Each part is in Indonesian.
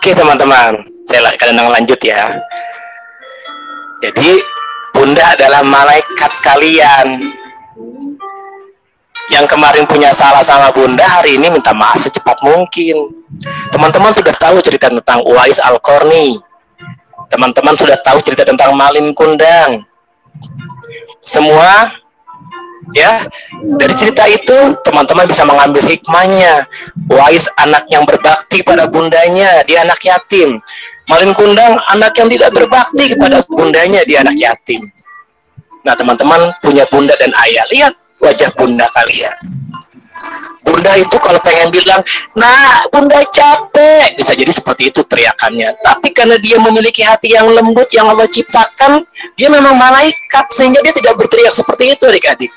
Oke teman-teman, saya kadang lanjut ya. Jadi bunda adalah malaikat kalian. Yang kemarin punya salah sama bunda, hari ini minta maaf secepat mungkin. Teman-teman sudah tahu cerita tentang Uwais Al-Qarni. Teman-teman sudah tahu cerita tentang Malin Kundang. Semua ya, dari cerita itu teman-teman bisa mengambil hikmahnya. Uwais anak yang berbakti pada bundanya, dia anak yatim. Malin Kundang anak yang tidak berbakti kepada bundanya, dia anak yatim. Nah teman-teman punya bunda dan ayah, lihat wajah bunda kalian. Bunda itu kalau pengen bilang, nah bunda capek, bisa jadi seperti itu teriakannya. Tapi karena dia memiliki hati yang lembut yang Allah ciptakan, dia memang malaikat, sehingga dia tidak berteriak seperti itu adik-adik.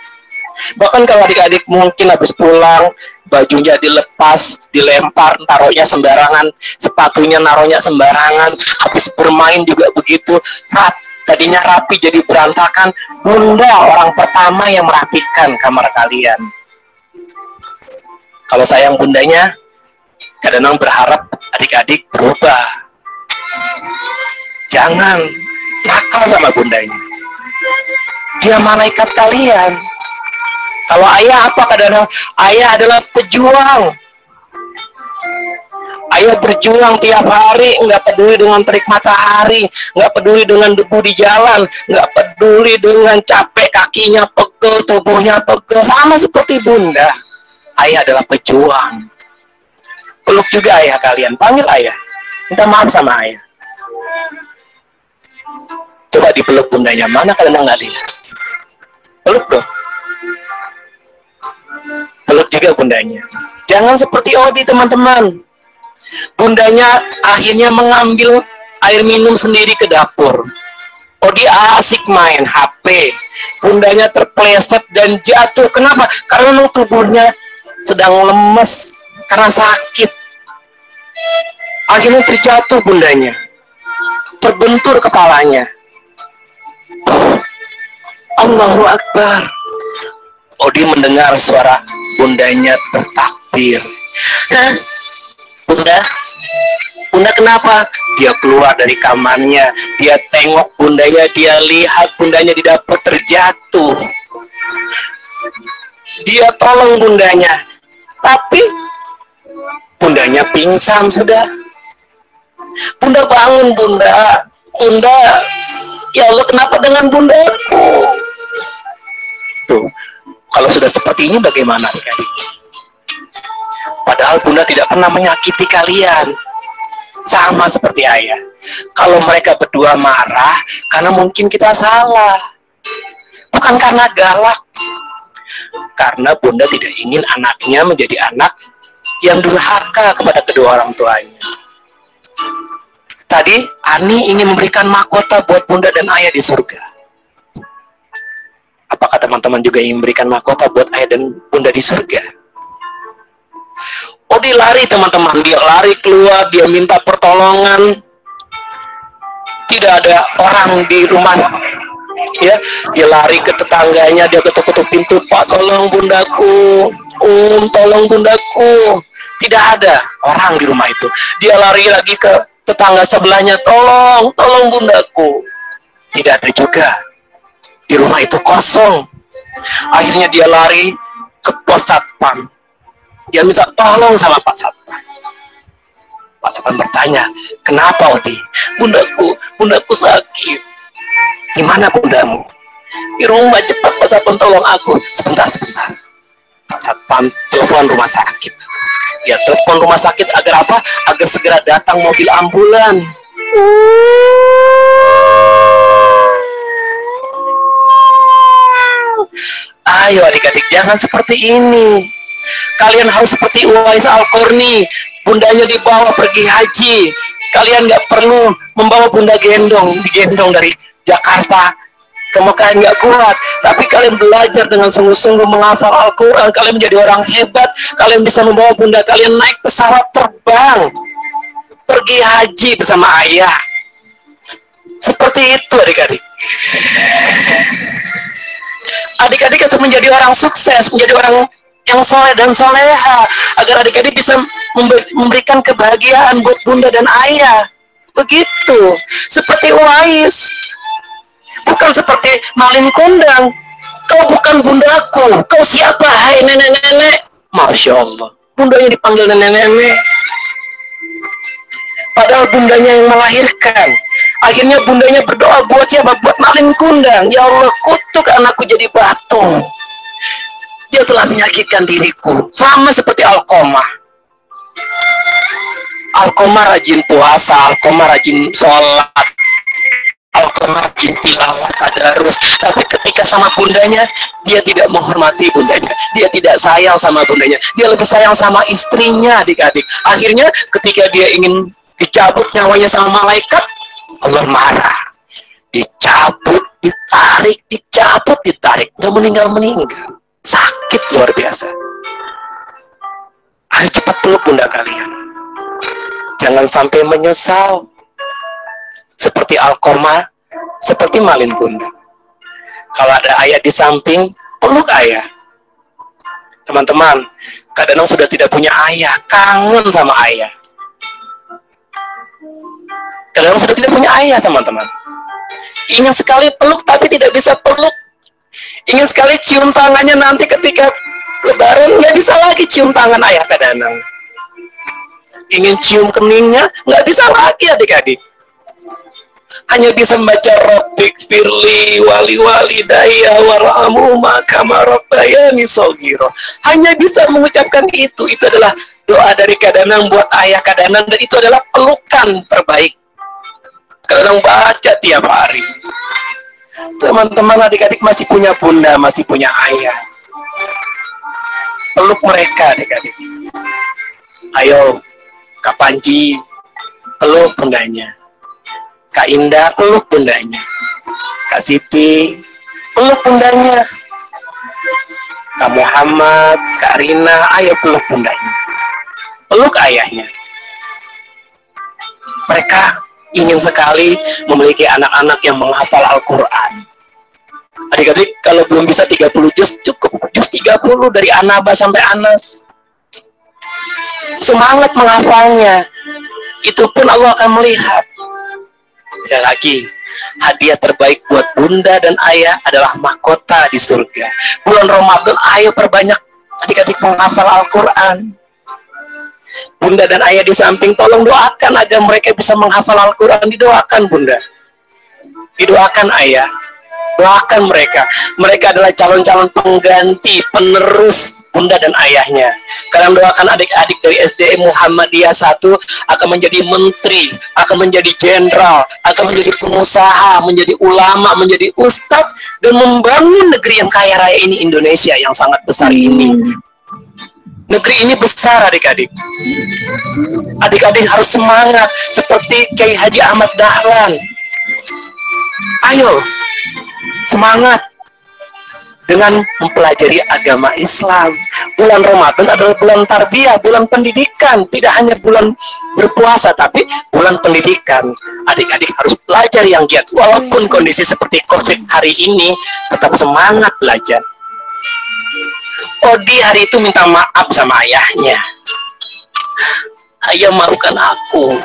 Bahkan kalau adik-adik mungkin habis pulang, bajunya dilepas, dilempar, taruhnya sembarangan, sepatunya naruhnya sembarangan, habis bermain juga begitu, tadinya rapi jadi berantakan, bunda orang pertama yang merapikan kamar kalian. Kalau sayang bundanya, kadang-kadang berharap adik-adik berubah. Jangan nakal sama bundanya. Dia malaikat kalian. Kalau ayah apa kadang-kadang? Ayah adalah pejuang. Ayah berjuang tiap hari, nggak peduli dengan terik matahari, nggak peduli dengan debu di jalan, nggak peduli dengan capek kakinya pegel, tubuhnya pegel, sama seperti bunda. Ayah adalah pejuang. Peluk juga ayah kalian, panggil ayah, minta maaf sama ayah. Coba dipeluk bundanya, mana kalian nggak lihat? Peluk dong. Peluk juga bundanya. Jangan seperti Odi teman-teman. Bundanya akhirnya mengambil air minum sendiri ke dapur. Odi asik main HP. Bundanya terpleset dan jatuh. Kenapa? Karena memang tubuhnya sedang lemes karena sakit. Akhirnya terjatuh bundanya. Terbentur kepalanya. Allahu Akbar. Odi mendengar suara bundanya bertakbir. Hah? Bunda? Bunda kenapa? Dia keluar dari kamarnya, dia tengok bundanya, dia lihat bundanya di dapur terjatuh. Dia tolong bundanya, tapi bundanya pingsan sudah. Bunda bangun bunda. Bunda, ya Allah kenapa dengan bundaku? Tuh, kalau sudah seperti ini bagaimana adik-adik? Padahal bunda tidak pernah menyakiti kalian. Sama seperti ayah. Kalau mereka berdua marah, karena mungkin kita salah. Bukan karena galak. Karena bunda tidak ingin anaknya menjadi anak yang durhaka kepada kedua orang tuanya. Tadi Ani ingin memberikan mahkota buat bunda dan ayah di surga. Apakah teman-teman juga ingin memberikan mahkota buat ayah dan bunda di surga? Odi lari teman-teman, dia lari keluar, dia minta pertolongan. Tidak ada orang di rumah, ya. Dia lari ke tetangganya, dia ketuk-ketuk pintu, Pak tolong bundaku, tolong bundaku. Tidak ada orang di rumah itu. Dia lari lagi ke tetangga sebelahnya, tolong bundaku. Tidak ada juga. Di rumah itu kosong. Akhirnya dia lari ke pos satpam. Dia minta tolong sama Pak Satpam. Pak Satpam bertanya, kenapa Odi? Bundaku sakit. Di mana bundamu? Di rumah, cepat Pak Satpam tolong aku. Sebentar. Pak Satpam telepon rumah sakit. Dia telepon rumah sakit agar apa? Agar segera datang mobil ambulan. Ayo adik-adik, jangan seperti ini. Kalian harus seperti Uwais Al-Qarni. Bundanya dibawa pergi haji. Kalian nggak perlu membawa bunda digendong dari Jakarta ke Mekah, nggak kuat. Tapi kalian belajar dengan sungguh-sungguh menghafal Al-Quran. Kalian menjadi orang hebat. Kalian bisa membawa bunda kalian naik pesawat terbang, pergi haji bersama ayah. Seperti itu adik-adik. Adik-adik harus menjadi orang sukses, menjadi orang yang soleh dan soleha, agar adik-adik bisa memberikan kebahagiaan buat bunda dan ayah. Begitu. Seperti Uwais. Bukan seperti Malin Kundang. Kau bukan bundaku. Kau siapa? Hai nenek-nenek. Masya Allah. Bundanya dipanggil nenek-nenek. Padahal bundanya yang melahirkan. Akhirnya bundanya berdoa buat siapa? Buat Malin Kundang. Ya Allah, kutuk anakku jadi batu. Dia telah menyakitkan diriku. Sama seperti Alqamah. Alqamah rajin puasa, Alqamah rajin sholat, Alqamah rajin tilawah, tadarus. Tapi ketika sama bundanya, dia tidak menghormati bundanya. Dia tidak sayang sama bundanya. Dia lebih sayang sama istrinya, adik-adik. Akhirnya ketika dia ingin dicabut nyawanya sama malaikat, Allah marah. Dicabut, ditarik, dicabut, ditarik. Gak meninggal-meninggal. Sakit luar biasa. Ayo cepat peluk bunda kalian. Jangan sampai menyesal. Seperti Alqamah, seperti Malin Kundang. Kalau ada ayah di samping, peluk ayah. Teman-teman, kadang sudah tidak punya ayah, kangen sama ayah. Kadang sudah tidak punya ayah, teman-teman. Ingin sekali peluk, tapi tidak bisa peluk. Ingin sekali cium tangannya nanti ketika lebaran, nggak bisa lagi cium tangan ayah kadang. Ingin cium keningnya, nggak bisa lagi adik-adik. Hanya bisa membaca Rabbik firli wali walidayya warhamhuma kama rabbayani shaghira. Hanya bisa mengucapkan itu. Itu adalah doa dari Kadanang buat ayah Kadanang, dan itu adalah pelukan terbaik. Kadanang baca tiap hari. Teman-teman, adik-adik masih punya bunda, masih punya ayah. Peluk mereka, adik-adik. Ayo, Kak Panji, peluk bundanya. Kak Indah, peluk bundanya. Kak Siti, peluk bundanya. Kak Muhammad, Kak Rina, ayo peluk bundanya. Peluk ayahnya. Mereka ingin sekali memiliki anak-anak yang menghafal Al-Quran. Adik-adik, kalau belum bisa 30 juz, cukup juz 30 dari An-Naba sampai Anas. Semangat menghafalnya. Itu pun Allah akan melihat. Tidak lagi, hadiah terbaik buat bunda dan ayah adalah mahkota di surga. Bulan Ramadan, ayo perbanyak adik-adik menghafal Al-Quran. Bunda dan ayah di samping, tolong doakan agar mereka bisa menghafal Al-Quran. Didoakan bunda, didoakan ayah, doakan mereka. Mereka adalah calon-calon pengganti, penerus bunda dan ayahnya. Kalian doakan adik-adik dari SDM Muhammadiyah 1 akan menjadi menteri, akan menjadi jenderal, akan menjadi pengusaha, menjadi ulama, menjadi ustadz, dan membangun negeri yang kaya raya ini, Indonesia yang sangat besar ini. Negeri ini besar, adik-adik. Adik-adik harus semangat seperti Kiai Haji Ahmad Dahlan. Ayo, semangat dengan mempelajari agama Islam. Bulan Ramadan adalah bulan tarbiyah, bulan pendidikan. Tidak hanya bulan berpuasa, tapi bulan pendidikan. Adik-adik harus belajar yang giat. Walaupun kondisi seperti COVID hari ini, tetap semangat belajar. Odi hari itu minta maaf sama ayahnya. Ayah, maafkan aku.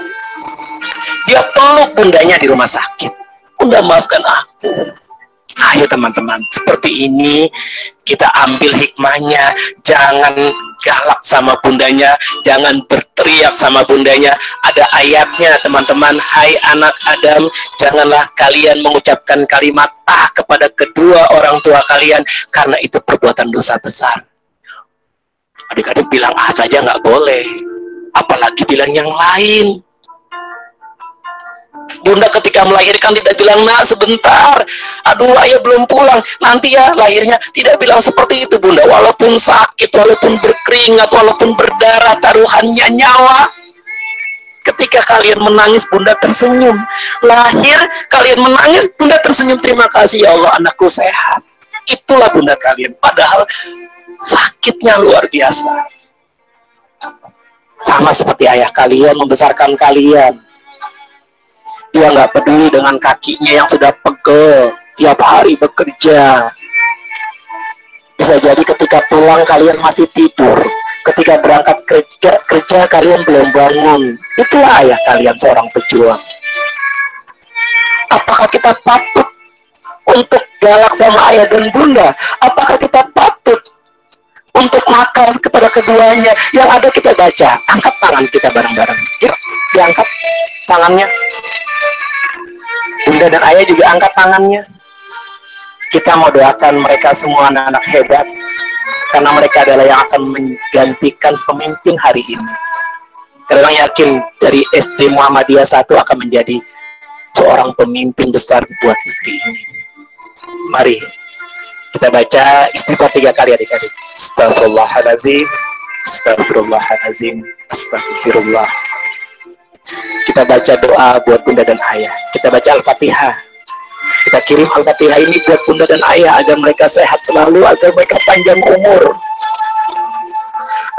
Dia peluk bundanya di rumah sakit. Bunda, maafkan aku. Ayo teman-teman, seperti ini kita ambil hikmahnya. Jangan galak sama bundanya, jangan berteriak sama bundanya. Ada ayatnya teman-teman. Hai anak Adam, janganlah kalian mengucapkan kalimat kepada kedua orang tua kalian, karena itu perbuatan dosa besar. Adik-adik bilang saja nggak boleh, apalagi bilang yang lain. Bunda ketika melahirkan tidak bilang, nak sebentar, aduh ayah belum pulang, nanti ya lahirnya. Tidak bilang seperti itu bunda. Walaupun sakit, walaupun berkeringat, walaupun berdarah, taruhannya nyawa. Ketika kalian menangis, bunda tersenyum. Lahir, kalian menangis, bunda tersenyum. Terima kasih ya Allah, anakku sehat. Itulah bunda kalian. Padahal sakitnya luar biasa. Sama seperti ayah kalian membesarkan kalian. Dia nggak peduli dengan kakinya yang sudah pegel, tiap hari bekerja. Bisa jadi ketika pulang kalian masih tidur. Ketika berangkat kerja kalian belum bangun. Itulah ayah kalian seorang pejuang. Apakah kita patut untuk galak sama ayah dan bunda? Apakah kita patut untuk nakal kepada keduanya? Yang ada kita baca, angkat tangan kita bareng-bareng. Yuk, diangkat tangannya. Bunda dan ayah juga angkat tangannya. Kita mau doakan mereka semua anak-anak hebat, karena mereka adalah yang akan menggantikan pemimpin hari ini. Karena yakin dari SD Muhammadiyah 1 akan menjadi seorang pemimpin besar buat negeri ini. Mari kita baca istighfar 3 kali adik-adik. Astaghfirullahaladzim, astaghfirullahaladzim, astaghfirullah. Kita baca doa buat bunda dan ayah. Kita baca Al-Fatihah. Kita kirim Al-Fatihah ini buat bunda dan ayah agar mereka sehat selalu, agar mereka panjang umur,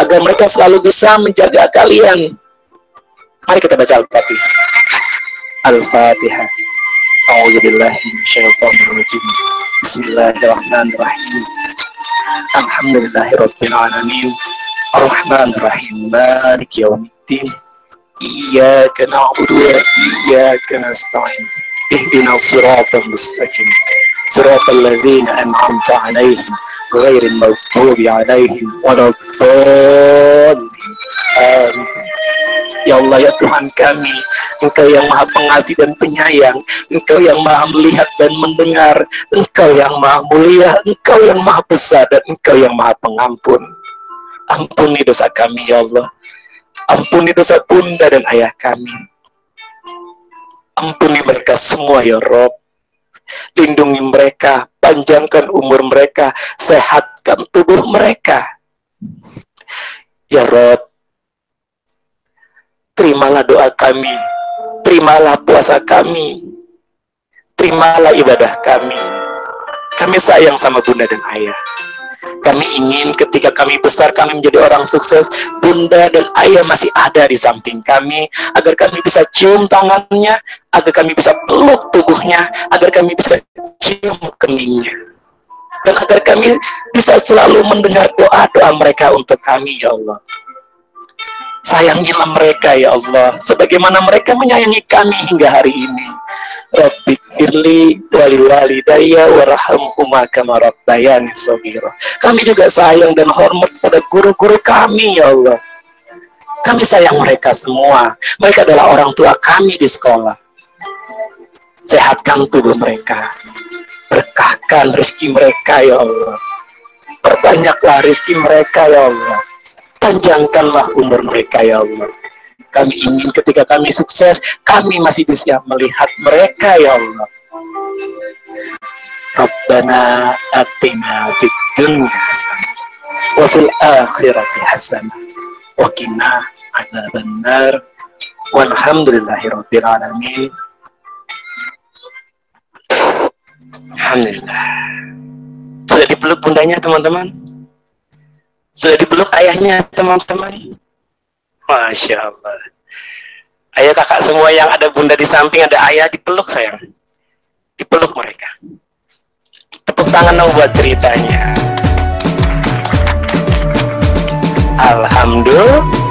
agar mereka selalu bisa menjaga kalian. Mari kita baca Al-Fatihah. Al-Fatihah. A'udzubillahi minasyaitonirrajim. Bismillahirrahmanirrahim. Alhamdulillahirabbil alamin. Arrahmanirrahim. Maliki yaumiddin. Iyyaka na'budu wa iyyaka nasta'in. Ihdinas siratal mustaqim. Siratal ladzina an'amta 'alaihim ghairil maghdubi 'alaihim waladdallin. Amin. Ya Allah, ya Tuhan kami, Engkau yang Maha Pengasih dan Penyayang, Engkau yang Maha Melihat dan Mendengar, Engkau yang Maha Mulia, Engkau yang Maha Besar, dan Engkau yang Maha Pengampun. Ampuni dosa kami, ya Allah. Ampuni dosa bunda dan ayah kami. Ampuni mereka semua, ya Rob. Lindungi mereka, panjangkan umur mereka, sehatkan tubuh mereka. Ya Rob, terimalah doa kami, terimalah puasa kami, terimalah ibadah kami. Kami sayang sama bunda dan ayah. Kami ingin ketika kami besar, kami menjadi orang sukses, bunda dan ayah masih ada di samping kami, agar kami bisa cium tangannya, agar kami bisa peluk tubuhnya, agar kami bisa cium keningnya, dan agar kami bisa selalu mendengar doa-doa mereka untuk kami, ya Allah. Sayangilah mereka, ya Allah, sebagaimana mereka menyayangi kami hingga hari ini. Rabbi firli waliwalidayya warhamhuma kama rabbayani shaghira. Kami juga sayang dan hormat pada guru-guru kami, ya Allah. Kami sayang mereka semua. Mereka adalah orang tua kami di sekolah. Sehatkan tubuh mereka, berkahkan rezeki mereka, ya Allah. Perbanyaklah rezeki mereka, ya Allah. Panjangkanlah umur mereka, ya Allah. Kami ingin ketika kami sukses, kami masih bisa melihat mereka, ya Allah. Rabbana atina fid dunya hasanah wa fil akhirati hasanah wa qina adzabannar. Walhamdulillahirabbil alamin. Alhamdulillah. Sudah dipeluk bundanya, teman-teman? Sudah dipeluk ayahnya, teman-teman? Masya Allah. Ayo kakak semua yang ada bunda di samping, ada ayah, dipeluk sayang. Dipeluk mereka. Tepuk tangan dong buat ceritanya. Alhamdulillah.